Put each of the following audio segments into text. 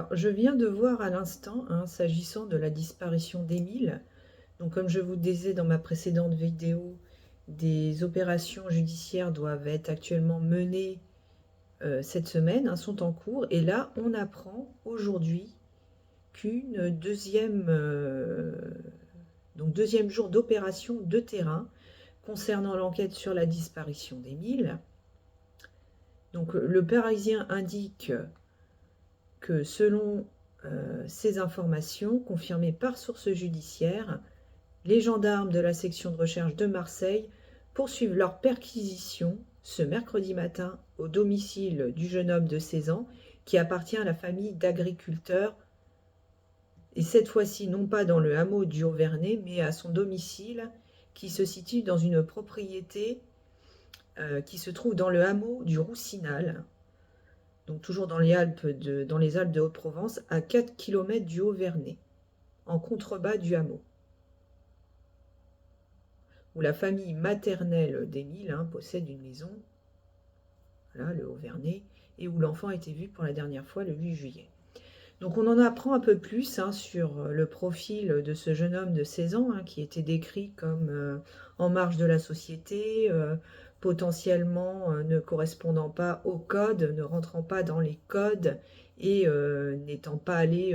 Alors, je viens de voir à l'instant, hein, s'agissant de la disparition d'Émile, donc comme je vous disais dans ma précédente vidéo, des opérations judiciaires doivent être actuellement menées cette semaine, hein, sont en cours, et là, on apprend aujourd'hui qu'une deuxième jour d'opération de terrain concernant l'enquête sur la disparition d'Émile. Donc, le Parisien indique que selon ces informations confirmées par sources judiciaires, les gendarmes de la section de recherche de Marseille poursuivent leur perquisition ce mercredi matin au domicile du jeune homme de 16 ans qui appartient à la famille d'agriculteurs, et cette fois-ci non pas dans le hameau du Haut-Vernay, mais à son domicile qui se situe dans une propriété qui se trouve dans le hameau du Roussinal, donc toujours dans les Alpes de Haute-Provence, à 4 km du Haut-Vernay, en contrebas du hameau, où la famille maternelle d'Émile possède une maison, voilà, le Haut-Vernay, et où l'enfant a été vu pour la dernière fois le 8 juillet. Donc on en apprend un peu plus sur le profil de ce jeune homme de 16 ans, qui était décrit comme en marge de la société, potentiellement ne correspondant pas au code, ne rentrant pas dans les codes et n'étant pas allé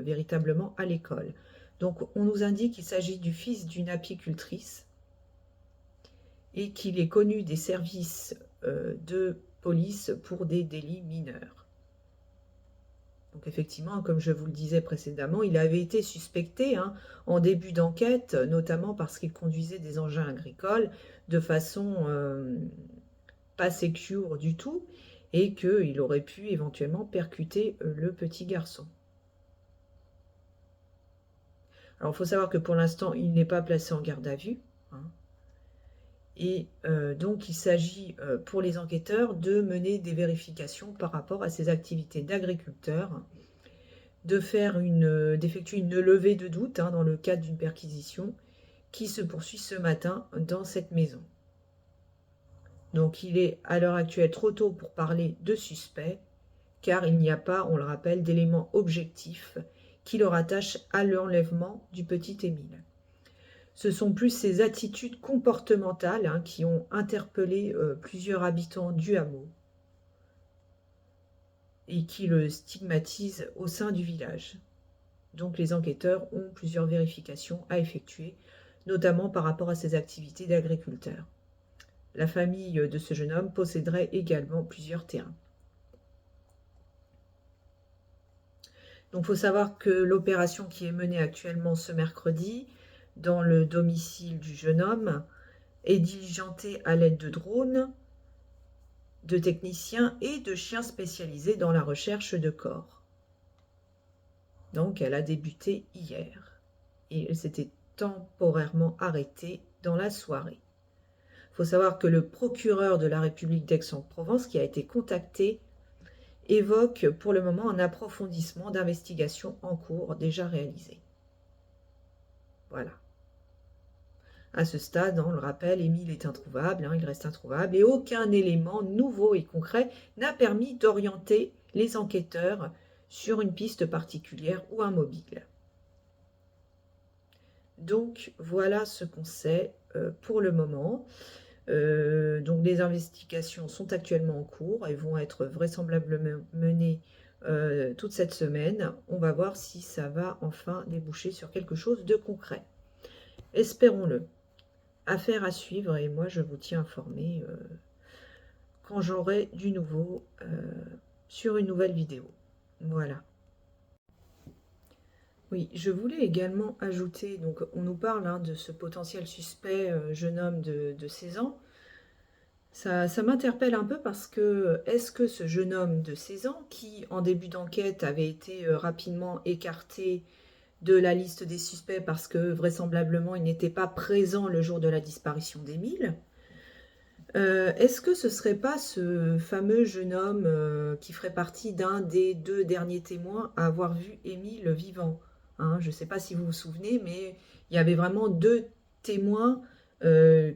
véritablement à l'école. Donc on nous indique qu'il s'agit du fils d'une apicultrice et qu'il est connu des services de police pour des délits mineurs. Donc effectivement, comme je vous le disais précédemment, il avait été suspecté en début d'enquête, notamment parce qu'il conduisait des engins agricoles de façon pas sécure du tout, et qu'il aurait pu éventuellement percuter le petit garçon. Alors il faut savoir que pour l'instant, il n'est pas placé en garde à vue, et donc il s'agit pour les enquêteurs de mener des vérifications par rapport à ses activités d'agriculteur, d'effectuer une levée de doute dans le cadre d'une perquisition qui se poursuit ce matin dans cette maison. Donc il est à l'heure actuelle trop tôt pour parler de suspect, car il n'y a pas, on le rappelle, d'éléments objectifs qui le rattachent à l'enlèvement du petit Émile. Ce sont plus ses attitudes comportementales qui ont interpellé plusieurs habitants du hameau et qui le stigmatisent au sein du village. Donc les enquêteurs ont plusieurs vérifications à effectuer, notamment par rapport à ses activités d'agriculteur. La famille de ce jeune homme posséderait également plusieurs terrains. Donc il faut savoir que l'opération qui est menée actuellement ce mercredi dans le domicile du jeune homme est diligentée à l'aide de drones, de techniciens et de chiens spécialisés dans la recherche de corps. Donc elle a débuté hier et elle s'était temporairement arrêtée dans la soirée. Il faut savoir que le procureur de la République d'Aix-en-Provence, qui a été contacté, évoque pour le moment un approfondissement d'investigation en cours déjà réalisé. Voilà. À ce stade, on le rappelle, Émile est introuvable, il reste introuvable, et aucun élément nouveau et concret n'a permis d'orienter les enquêteurs sur une piste particulière ou un mobile. Donc voilà ce qu'on sait pour le moment. Donc les investigations sont actuellement en cours et vont être vraisemblablement menées toute cette semaine. On va voir si ça va enfin déboucher sur quelque chose de concret. Espérons-le. Affaire à suivre, et moi je vous tiens informé quand j'aurai du nouveau sur une nouvelle vidéo. Voilà. Oui, je voulais également ajouter, donc on nous parle de ce potentiel suspect jeune homme de 16 ans. Ça m'interpelle un peu parce que est-ce que ce jeune homme de 16 ans, qui en début d'enquête avait été rapidement écarté de la liste des suspects parce que vraisemblablement il n'était pas présent le jour de la disparition d'Émile, est-ce que ce serait pas ce fameux jeune homme qui ferait partie d'un des 2 derniers témoins à avoir vu Émile vivant, je ne sais pas si vous vous souvenez, mais il y avait vraiment 2 témoins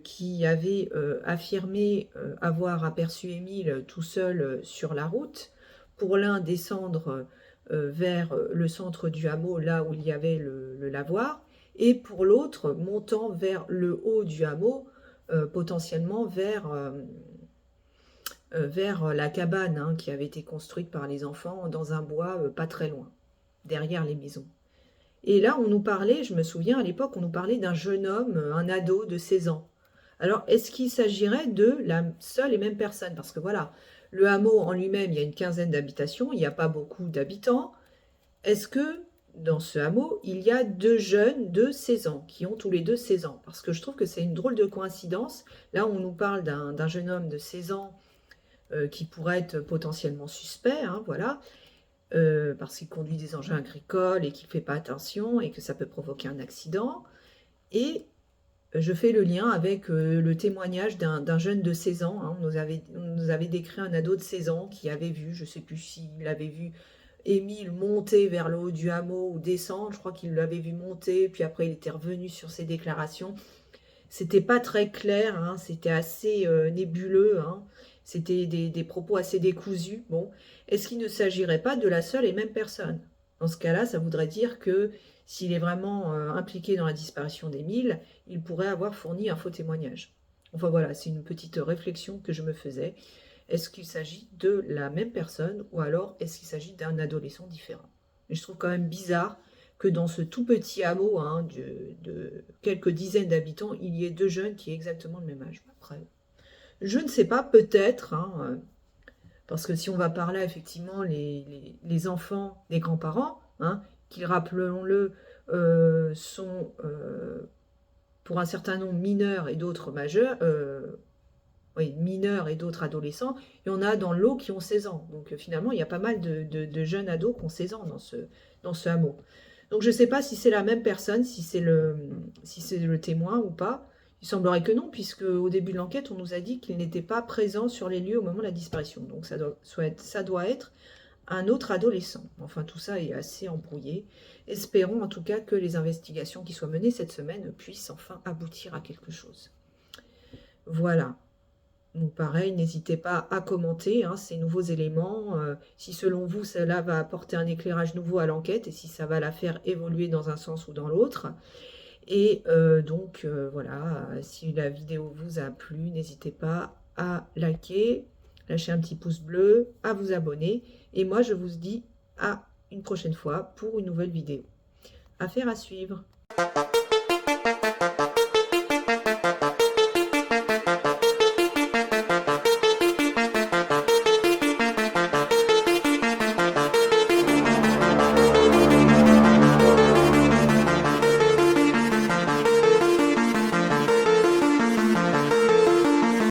qui avaient affirmé avoir aperçu Émile tout seul sur la route. Pour l'un, descendre vers le centre du hameau, là où il y avait le lavoir, et pour l'autre, montant vers le haut du hameau, potentiellement vers la cabane hein, qui avait été construite par les enfants dans un bois pas très loin, derrière les maisons. Et là, on nous parlait, je me souviens à l'époque, on nous parlait d'un jeune homme, un ado de 16 ans. Alors, est-ce qu'il s'agirait de la seule et même personne? Parce que voilà, le hameau en lui-même, il y a une quinzaine d'habitations, il n'y a pas beaucoup d'habitants. Est-ce que dans ce hameau, il y a deux jeunes de 16 ans, qui ont tous les deux 16 ans? Parce que je trouve que c'est une drôle de coïncidence. Là, on nous parle d'un jeune homme de 16 ans qui pourrait être potentiellement suspect, hein, voilà, parce qu'il conduit des engins agricoles et qu'il ne fait pas attention et que ça peut provoquer un accident. Et je fais le lien avec le témoignage d'un jeune de 16 ans. Hein. On nous avait décrit un ado de 16 ans qui avait vu, je ne sais plus s'il avait vu Émile monter vers le haut du hameau ou descendre. Je crois qu'il l'avait vu monter, puis après il était revenu sur ses déclarations. C'était pas très clair, hein, c'était assez nébuleux, hein, c'était des propos assez décousus. Bon, est-ce qu'il ne s'agirait pas de la seule et même personne? Dans ce cas-là, ça voudrait dire que s'il est vraiment impliqué dans la disparition d'Émile, il pourrait avoir fourni un faux témoignage. Enfin voilà, c'est une petite réflexion que je me faisais. Est-ce qu'il s'agit de la même personne ou alors est-ce qu'il s'agit d'un adolescent différent? Mais je trouve quand même bizarre que dans ce tout petit hameau hein, de quelques dizaines d'habitants, il y ait deux jeunes qui aient exactement le même âge. Après, je ne sais pas, peut-être, hein, parce que si on va par là, effectivement, les enfants des grands-parents, hein, qui, rappelons-le, sont pour un certain nombre mineurs et d'autres majeurs, oui, mineurs et d'autres adolescents, il y en a dans l'eau qui ont 16 ans. Donc finalement, il y a pas mal de jeunes ados qui ont 16 ans dans ce hameau. Donc je ne sais pas si c'est la même personne, si c'est le témoin ou pas. Il semblerait que non, puisque au début de l'enquête, on nous a dit qu'il n'était pas présent sur les lieux au moment de la disparition. Donc ça doit être un autre adolescent. Enfin, tout ça est assez embrouillé. Espérons en tout cas que les investigations qui soient menées cette semaine puissent enfin aboutir à quelque chose. Voilà. Donc pareil, n'hésitez pas à commenter hein, ces nouveaux éléments, si selon vous cela va apporter un éclairage nouveau à l'enquête et si ça va la faire évoluer dans un sens ou dans l'autre. Et donc voilà, si la vidéo vous a plu, n'hésitez pas à liker, lâcher un petit pouce bleu, à vous abonner. Et moi je vous dis à une prochaine fois pour une nouvelle vidéo. Affaire à suivre.